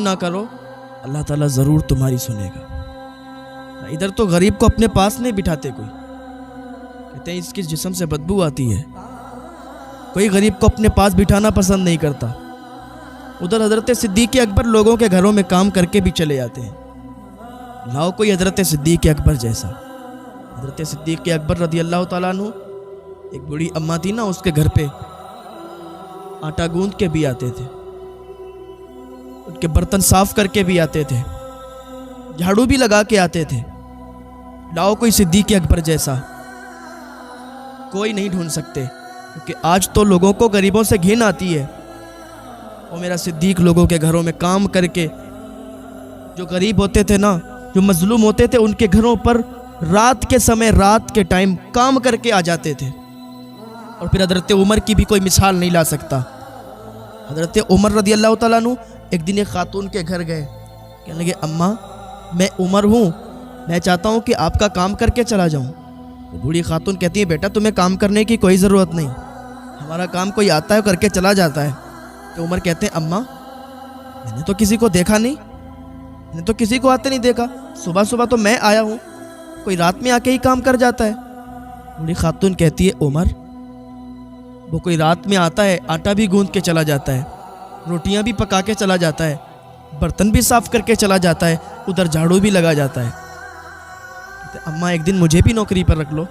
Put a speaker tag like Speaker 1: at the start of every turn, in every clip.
Speaker 1: نہ کرو اللہ تعالیٰ ضرور تمہاری سنے گا۔ ادھر تو غریب کو اپنے پاس نہیں بٹھاتے، کوئی کہتے ہیں اس کے جسم سے بدبو آتی ہے، کوئی غریب کو اپنے پاس بٹھانا پسند نہیں کرتا۔ ادھر حضرت صدیق اکبر لوگوں کے گھروں میں کام کر کے بھی چلے جاتے ہیں۔ لاؤ کوئی حضرت صدیق اکبر جیسا۔ حضرت صدیق اکبر رضی اللہ تعالیٰ عنہ، ایک بڑی اماں تھی نا، اس کے گھر پہ آٹا گوندھ کے بھی آتے تھے، ان کے برتن صاف کر کے بھی آتے تھے، جھاڑو بھی لگا کے آتے تھے۔ لاؤ کوئی صدیق اکبر جیسا، کوئی نہیں ڈھونڈ سکتے، کیونکہ آج تو لوگوں کو غریبوں سے گھن آتی ہے۔ اور میرا صدیق لوگوں کے گھروں میں کام کر کے، جو غریب ہوتے تھے نا، جو مظلوم ہوتے تھے، ان کے گھروں پر رات کے سمے، رات کے ٹائم کام کر کے آ جاتے تھے۔ اور پھر حضرت عمر کی بھی کوئی مثال نہیں لا سکتا۔ حضرت عمر رضی اللہ تعالیٰ عنہ ایک دن ایک خاتون کے گھر گئے، کہنے لگے اماں میں عمر ہوں، میں چاہتا ہوں کہ آپ کا کام کر کے چلا جاؤں۔ وہ بوڑھی خاتون کہتی ہے بیٹا تمہیں کام کرنے کی کوئی ضرورت نہیں، ہمارا کام کوئی آتا ہے کر کے چلا جاتا ہے۔ تو عمر کہتے ہیں اماں میں نے تو کسی کو دیکھا نہیں، میں نے تو کسی کو آتے نہیں دیکھا، صبح صبح تو میں آیا ہوں، کوئی رات میں آ کے ہی کام کر جاتا ہے۔ بوڑھی خاتون کہتی ہے عمر وہ کوئی رات میں آتا ہے، آٹا بھی گوندھ کے چلا جاتا ہے، روٹیاں بھی پکا کے چلا جاتا ہے، برتن بھی صاف کر کے چلا جاتا ہے، ادھر جھاڑو بھی لگا جاتا ہے۔ اماں ایک دن مجھے بھی نوکری پر رکھ لو،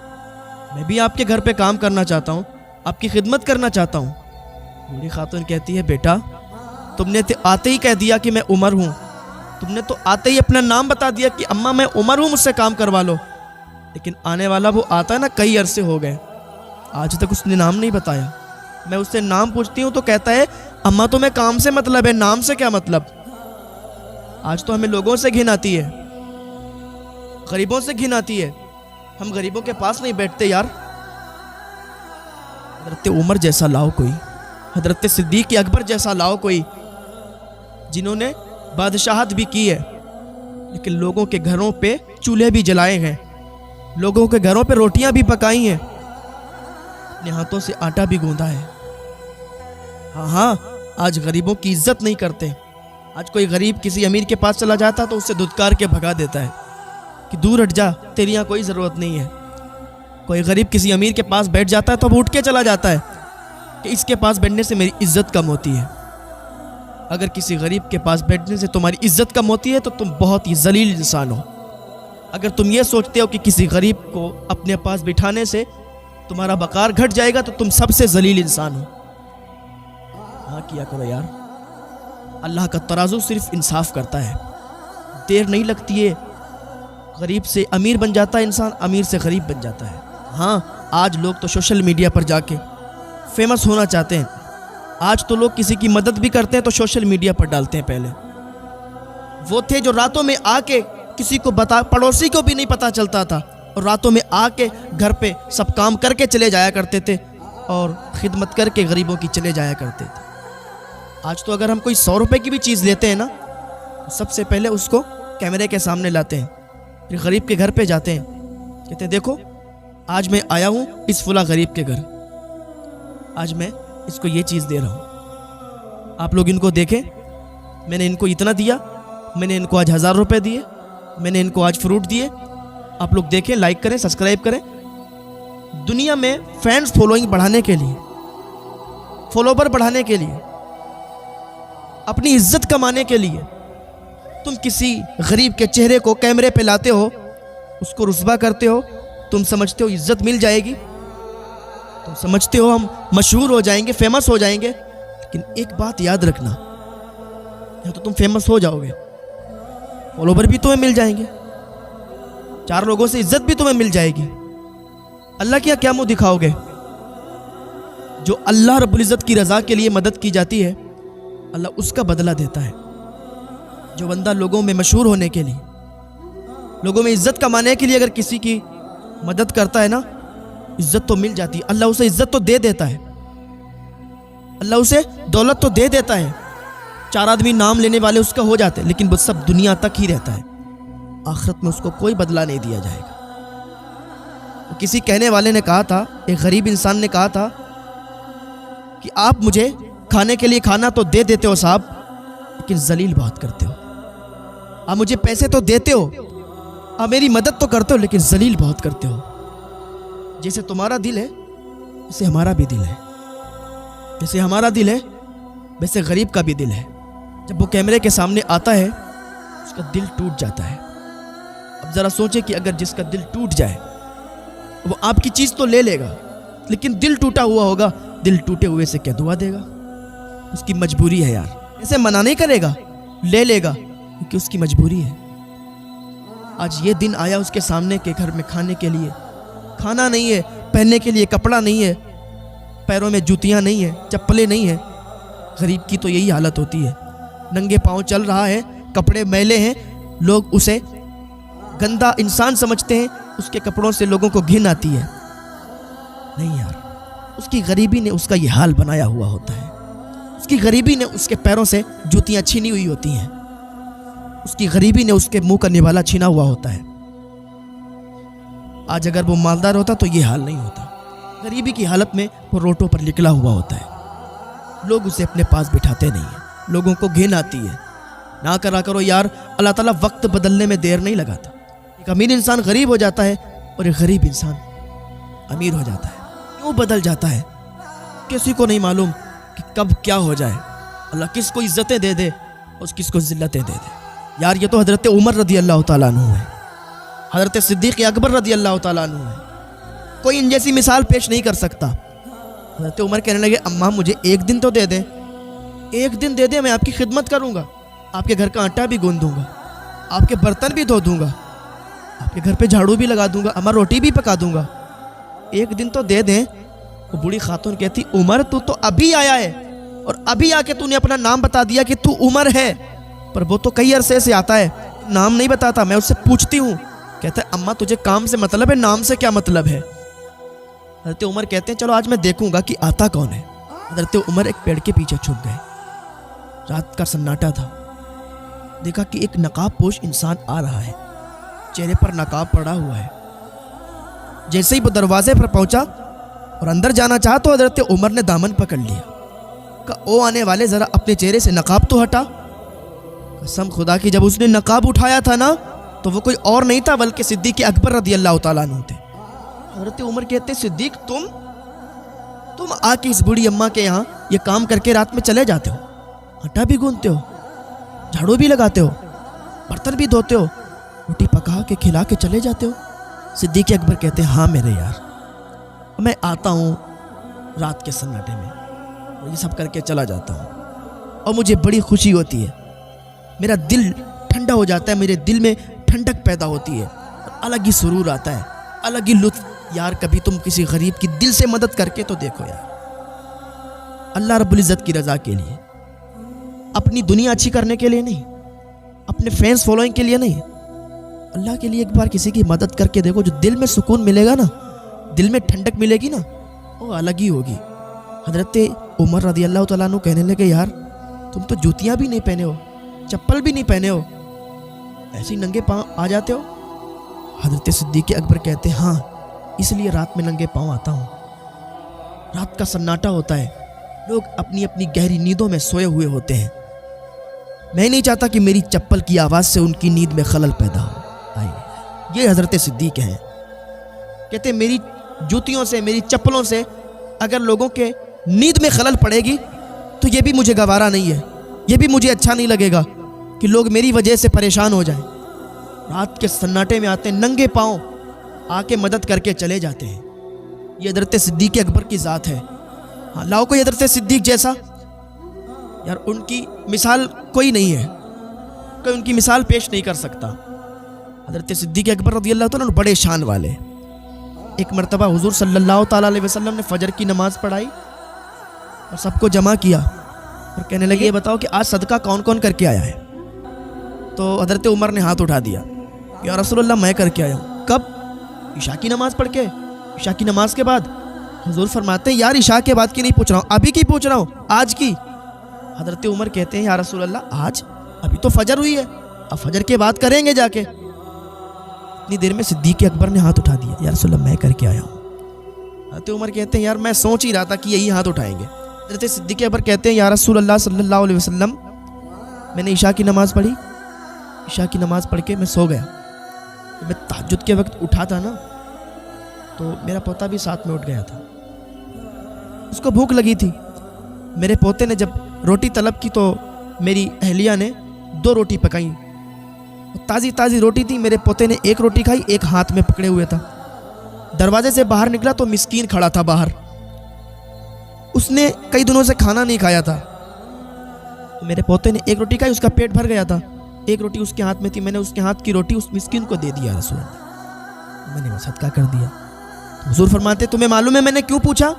Speaker 1: میں بھی آپ کے گھر پہ کام کرنا چاہتا ہوں، آپ کی خدمت کرنا چاہتا ہوں۔ بوڑھی خاتون کہتی ہے بیٹا تم نے آتے ہی کہہ دیا کہ میں عمر ہوں، تم نے تو آتے ہی اپنا نام بتا دیا کہ اماں میں عمر ہوں، مجھ سے کام کروا لو، لیکن آنے والا وہ آتا ہے نا، کئی عرصے ہو گئے، آج تک اس نے نام نہیں بتایا۔ میں اس سے نام پوچھتی ہوں تو کہتا ہے اماں تمہیں کام سے مطلب ہے، نام سے کیا مطلب۔ آج تو ہمیں لوگوں سے گھن آتی ہے، غریبوں سے گھن آتی ہے، ہم غریبوں کے پاس نہیں بیٹھتے یار۔ حضرت عمر جیسا لاؤ کوئی، حضرت صدیق اکبر جیسا لاؤ کوئی، جنہوں نے بادشاہت بھی کی ہے لیکن لوگوں کے گھروں پہ چولہے بھی جلائے ہیں، لوگوں کے گھروں پہ روٹیاں بھی پکائی ہیں، اپنے ہاتھوں سے آٹا بھی گوندھا ہے۔ ہاں آج غریبوں کی عزت نہیں کرتے۔ آج کوئی غریب کسی امیر کے پاس چلا جاتا تو اسے دھتکار کے بھگا دیتا ہے کہ دور ہٹ جا، تیری یہاں کوئی ضرورت نہیں ہے۔ کوئی غریب کسی امیر کے پاس بیٹھ جاتا ہے تو وہ اٹھ کے چلا جاتا ہے کہ اس کے پاس بیٹھنے سے میری عزت کم ہوتی ہے۔ اگر کسی غریب کے پاس بیٹھنے سے تمہاری عزت کم ہوتی ہے تو تم بہت ہی ذلیل انسان ہو۔ اگر تم یہ سوچتے ہو کہ کسی غریب کو اپنے پاس بٹھانے سے تمہارا وقار گھٹ جائے گا تو تم سب سے ذلیل انسان ہو۔ ہاں کیا کرو یار، اللہ کا ترازو صرف انصاف کرتا ہے، دیر نہیں لگتی ہے، غریب سے امیر بن جاتا ہے انسان، امیر سے غریب بن جاتا ہے۔ ہاں آج لوگ تو سوشل میڈیا پر جا کے فیمس ہونا چاہتے ہیں، آج تو لوگ کسی کی مدد بھی کرتے ہیں تو سوشل میڈیا پر ڈالتے ہیں۔ پہلے وہ تھے جو راتوں میں آ کے کسی کو پڑوسی کو بھی نہیں پتہ چلتا تھا، اور راتوں میں آ کے گھر پہ سب کام کر کے چلے جایا کرتے تھے اور خدمت کر کے غریبوں کی چلے جایا کرتے تھے۔ آج تو اگر ہم کوئی 100 روپے کی بھی چیز لیتے ہیں نا، سب سے پہلے اس کو کیمرے کے سامنے لاتے ہیں، پھر غریب کے گھر پہ جاتے ہیں، کہتے ہیں دیکھو آج میں آیا ہوں اس فلاں غریب کے گھر، آج میں اس کو یہ چیز دے رہا ہوں، آپ لوگ ان کو دیکھیں، میں نے ان کو اتنا دیا، میں نے ان کو آج 1000 روپے دیے، میں نے ان کو آج فروٹ دیے، آپ لوگ دیکھیں، لائک کریں، سبسکرائب کریں۔ دنیا میں فینس فالوئنگ بڑھانے کے لیے، فالوور بڑھانے کے لیے، اپنی عزت کمانے کے لیے تم کسی غریب کے چہرے کو کیمرے پہ لاتے ہو، اس کو رسوا کرتے ہو، تم سمجھتے ہو عزت مل جائے گی، تم سمجھتے ہو ہم مشہور ہو جائیں گے، فیمس ہو جائیں گے، لیکن ایک بات یاد رکھنا، یا تو تم فیمس ہو جاؤ گے، فالوور بھی تمہیں مل جائیں گے، 4 لوگوں سے عزت بھی تمہیں مل جائے گی، اللہ کیا کیا منہ دکھاؤ گے؟ جو اللہ رب العزت کی رضا کے لیے مدد کی جاتی ہے اللہ اس کا بدلہ دیتا ہے۔ جو بندہ لوگوں میں مشہور ہونے کے لیے، لوگوں میں عزت کمانے کے لیے اگر کسی کی مدد کرتا ہے نا، عزت تو مل جاتی ہے، اللہ اسے عزت تو دے دیتا ہے، اللہ اسے دولت تو دے دیتا ہے، 4 آدمی نام لینے والے اس کا ہو جاتے ہیں، لیکن وہ سب دنیا تک ہی رہتا ہے، آخرت میں اس کو کوئی بدلہ نہیں دیا جائے گا۔ کسی کہنے والے نے کہا تھا، ایک غریب انسان نے کہا تھا کہ آپ مجھے کھانے کے لیے کھانا تو دے دیتے ہو صاحب، لیکن ذلیل بہت کرتے ہو. آپ مجھے پیسے تو دیتے ہو, آپ میری مدد تو کرتے ہو, لیکن ذلیل بہت کرتے ہو. جیسے تمہارا دل ہے ویسے ہمارا بھی دل ہے, جیسے ہمارا دل ہے ویسے غریب کا بھی دل ہے. جب وہ کیمرے کے سامنے آتا ہے اس کا دل ٹوٹ جاتا ہے. اب ذرا سوچیں کہ اگر جس کا دل ٹوٹ جائے وہ آپ کی چیز تو لے لے گا, لیکن دل ٹوٹا ہوا ہوگا, دل ٹوٹے ہوئے سے کیا دعا دے گا؟ اس کی مجبوری ہے یار, ایسے منع نہیں کرے گا, لے لے گا کیونکہ اس کی مجبوری ہے. آج یہ دن آیا اس کے سامنے کے گھر میں کھانے کے لیے کھانا نہیں ہے, پہننے کے لیے کپڑا نہیں ہے, پیروں میں جوتیاں نہیں ہیں, چپلیں نہیں ہیں. غریب کی تو یہی حالت ہوتی ہے, ننگے پاؤں چل رہا ہے, کپڑے میلے ہیں, لوگ اسے گندا انسان سمجھتے ہیں, اس کے کپڑوں سے لوگوں کو گھن آتی ہے. نہیں یار, اس کی غریبی نے اس کا یہ حال بنایا ہوا ہوتا ہے. اس کی غریبی نے اس کے پیروں سے جوتیاں چھینی ہوئی ہوتی ہیں, اس کی غریبی نے اس کے منہ کا نوالا چھینا ہوا ہوتا ہے. آج اگر وہ مالدار ہوتا تو یہ حال نہیں ہوتا. غریبی کی حالت میں وہ روٹوں پر نکلا ہوا ہوتا ہے, لوگ اسے اپنے پاس بٹھاتے نہیں ہیں, لوگوں کو گھن آتی ہے. نہ کرا کرو یار, اللہ تعالیٰ وقت بدلنے میں دیر نہیں لگاتا. ایک امیر انسان غریب ہو جاتا ہے اور ایک غریب انسان امیر ہو جاتا ہے. کیوں بدل جاتا ہے کسی کو نہیں معلوم کہ کب کیا ہو جائے. اللہ کس کو عزتیں دے دے اور کس کو ذلتیں دے دے. یار یہ تو حضرت عمر رضی اللہ تعالیٰ عنہ ہے, حضرت صدیق اکبر رضی اللہ تعالیٰ عنہ ہے. کوئی ان جیسی مثال پیش نہیں کر سکتا. حضرت عمر کہنے لگے, اماں مجھے ایک دن تو دے دیں, ایک دن دے دیں, میں آپ کی خدمت کروں گا, آپ کے گھر کا آٹا بھی گوندھ دوں گا, آپ کے برتن بھی دھو دوں گا, آپ کے گھر پہ جھاڑو بھی لگا دوں گا, اماں روٹی بھی پکا دوں گا, ایک دن تو دے دیں. وہ بوڑھی خاتون کہتی, عمر تو ابھی آیا ہے اور ابھی آ کے تو نے اپنا نام بتا دیا کہ تو عمر ہے, پر وہ تو کئی عرصے سے آتا ہے, نام نہیں بتاتا, میں اس سے پوچھتی ہوں. کہتا ہے اماں تجھے کام سے مطلب ہے, نام سے کیا مطلب ہے؟ حضرت عمر کہتے ہیں چلو آج میں دیکھوں گا کہ آتا کون ہے. حضرت عمر ایک پیڑ کے پیچھے چھپ گئے. رات کا سناٹا تھا. دیکھا کہ ایک نقاب پوش انسان آ رہا ہے, چہرے پر نقاب پڑا ہوا ہے. جیسے ہی وہ دروازے پر پہنچا اور اندر جانا چاہا تو حضرت عمر نے دامن پکڑ لیا. کہا او آنے والے ذرا اپنے چہرے سے نقاب تو ہٹا. قسم خدا کی جب اس نے نقاب اٹھایا تھا نا تو وہ کوئی اور نہیں تھا بلکہ صدیق اکبر رضی اللہ تعالیٰ عنہ تھے. حضرت عمر کہتے ہیں, صدیق تم آ کے اس بوڑھی اماں کے یہاں یہ کام کر کے رات میں چلے جاتے ہو, آٹا بھی گوندھتے ہو, جھاڑو بھی لگاتے ہو, برتن بھی دھوتے ہو, روٹی پکا کے کھلا کے چلے جاتے ہو. صدیق اکبر کہتے ہیں, ہاں میرے یار, میں آتا ہوں رات کے سناٹے میں, یہ سب کر کے چلا جاتا ہوں اور مجھے بڑی خوشی ہوتی ہے, میرا دل ٹھنڈا ہو جاتا ہے, میرے دل میں ٹھنڈک پیدا ہوتی ہے, الگ ہی سرور آتا ہے, الگ ہی لطف. یار کبھی تم کسی غریب کی دل سے مدد کر کے تو دیکھو یار, اللہ رب العزت کی رضا کے لیے, اپنی دنیا اچھی کرنے کے لیے نہیں, اپنے فینس فالوئنگ کے لیے نہیں, اللہ کے لیے ایک بار کسی کی مدد کر کے دیکھو. جو دل میں سکون ملے گا نا, دل میں ٹھنڈک ملے گی نا, وہ الگ ہی ہوگی. حضرت عمر رضی اللہ تعالیٰ عنہ کہنے لگے, یار تم تو جوتیاں بھی نہیں پہنے ہو, چپل بھی نہیں پہنے ہو, ایسے ننگے پاؤں آ جاتے ہو. حضرت صدیق اکبر کہتے ہیں, ہاں اس لیے رات میں ننگے پاؤں آتا ہوں. رات کا سناٹا ہوتا ہے, لوگ اپنی اپنی گہری نیندوں میں سوئے ہوئے ہوتے ہیں. میں نہیں چاہتا کہ میری چپل کی آواز سے ان کی نیند میں خلل پیدا ہو. یہ حضرت صدیق ہیں. کہتے ہیں میری جوتیوں سے, میری چپلوں سے اگر لوگوں کے نیند میں خلل پڑے گی تو یہ بھی مجھے گوارا نہیں ہے, یہ بھی مجھے اچھا نہیں لگے گا کہ لوگ میری وجہ سے پریشان ہو جائیں. رات کے سناٹے میں آتے ہیں, ننگے پاؤں آ کے مدد کر کے چلے جاتے ہیں. یہ حضرت صدیق اکبر کی ذات ہے. ہاں لاؤ کوئی حضرت صدیق جیسا, یار ان کی مثال کوئی نہیں ہے, کوئی ان کی مثال پیش نہیں کر سکتا. حضرت صدیق اکبر رضی اللہ تعالیٰ بڑے شان والے. ایک مرتبہ حضور صلی اللہ تعالیٰ علیہ وسلم نے فجر کی نماز پڑھائی اور سب کو جمع کیا اور کہنے لگے, یہ بتاؤ کہ آج صدقہ کون کون کر کے آیا ہے؟ تو حضرت عمر نے ہاتھ اٹھا دیا, یا رسول اللہ میں کر کے آیا ہوں. کب؟ عشاء کی نماز پڑھ کے, عشاء کی نماز کے بعد. حضور فرماتے ہیں, یار عشاء کے بعد کی نہیں پوچھ رہا ہوں, ابھی کی پوچھ رہا ہوں, آج کی. حضرت عمر کہتے ہیں, یا رسول اللہ آج؟ ابھی تو فجر ہوئی ہے, اب فجر کے بعد کریں گے جا کے. اتنی دیر میں صدیق اکبر نے ہاتھ اٹھا دیا, یا رسول اللہ میں کر کے آیا ہوں. حضرت عمر کہتے ہیں, یار میں سوچ ہی رہا تھا کہ یہی ہاتھ اٹھائیں گے. حضرت صدیق اکبر کہتے ہیں, یا رسول اللہ صلی اللہ علیہ وسلم میں نے عشاء کی نماز پڑھی، عشاء کی نماز پڑھ کے میں سو گیا۔ میں تہجد کے وقت اٹھا تھا نا، تو میرا پوتا بھی ساتھ میں اٹھ گیا تھا، اس کو بھوک لگی تھی۔ میرے پوتے نے جب روٹی طلب کی تو میری اہلیہ نے 2 روٹی پکائیں، تازی تازی روٹی تھی۔ میرے پوتے نے 1 روٹی کھائی، 1 ہاتھ میں پکڑے ہوئے تھا۔ دروازے سے باہر نکلا تو مسکین کھڑا تھا باہر، اس نے کئی دنوں سے کھانا نہیں کھایا تھا۔ میرے پوتے نے 1 روٹی کھائی، اس کا پیٹ بھر گیا تھا، 1 روٹی اس کے ہاتھ میں تھی، میں نے اس کے ہاتھ کی روٹی اس مسکین کو دے دیا رسول اللہ، میں نے صدقہ کر دیا۔ حضور فرماتے تمہیں معلوم ہے میں نے کیوں پوچھا؟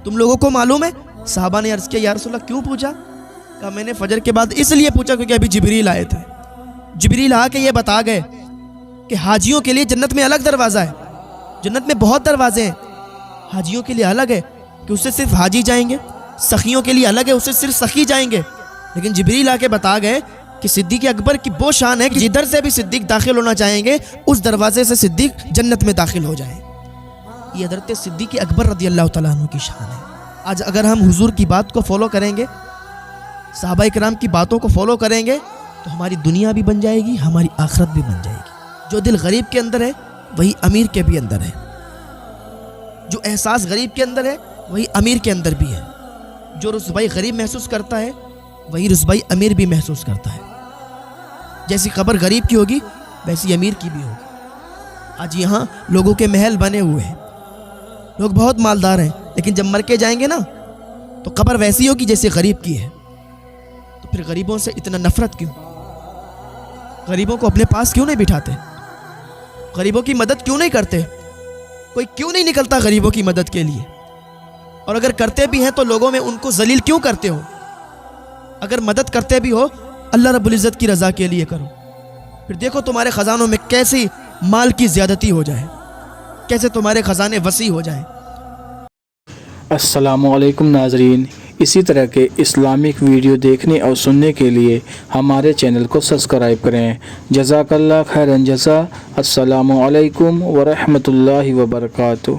Speaker 1: تم لوگوں کو معلوم ہے؟ صحابہ نے عرض کیا یا رسول اللہ کیوں پوچھا؟ کہا میں نے فجر کے بعد اس لیے پوچھا کیونکہ ابھی جبریل آئے تھے، جبریل آ کے یہ بتا گئے کہ حاجیوں کے لیے جنت میں الگ دروازہ ہے، جنت میں بہت دروازے ہیں، حاجیوں کے لیے الگ ہے کہ اس سے صرف حاجی جائیں گے، سخیوں کے لیے الگ ہے، اس سے صرف سخی جائیں گے۔ لیکن جبریل آ کے بتا گئے کہ صدیق اکبر کی وہ شان ہے کہ جدھر سے بھی صدیق داخل ہونا چاہیں گے اس دروازے سے صدیق جنت میں داخل ہو جائیں۔ یہ حضرت صدیق اکبر رضی اللہ تعالیٰ عنہ کی شان ہے۔ آج اگر ہم حضور کی بات کو فالو کریں گے، صحابہ کرام کی باتوں کو فالو کریں گے تو ہماری دنیا بھی بن جائے گی، ہماری آخرت بھی بن جائے گی۔ جو دل غریب کے اندر ہے وہی امیر کے بھی اندر ہے، جو احساس غریب کے اندر ہے وہی امیر کے اندر بھی ہے، جو رسوائی غریب محسوس کرتا ہے وہی رسوائی امیر بھی محسوس کرتا ہے۔ جیسی قبر غریب کی ہوگی ویسی امیر کی بھی ہوگی۔ آج یہاں لوگوں کے محل بنے ہوئے ہیں، لوگ بہت مالدار ہیں، لیکن جب مر کے جائیں گے نا تو قبر ویسی ہوگی جیسے غریب کی ہے۔ تو پھر غریبوں سے اتنا نفرت کیوں؟ غریبوں کو اپنے پاس کیوں نہیں بٹھاتے؟ غریبوں کی مدد کیوں نہیں کرتے؟ کوئی کیوں نہیں نکلتا غریبوں کی مدد کے لیے؟ اور اگر کرتے بھی ہیں تو لوگوں میں ان کو ذلیل کیوں کرتے ہو؟ اگر مدد کرتے بھی ہو اللہ رب العزت کی رضا کے لیے کرو، پھر دیکھو تمہارے خزانوں میں کیسی مال کی زیادتی ہو جائے، کیسے تمہارے خزانے وسیع ہو جائیں۔
Speaker 2: السلام علیکم ناظرین، اسی طرح کے اسلامک ویڈیو دیکھنے اور سننے کے لیے ہمارے چینل کو سبسکرائب کریں۔ جزاک اللہ خیرن جزا۔ السلام علیکم ورحمۃ اللہ وبرکاتہ۔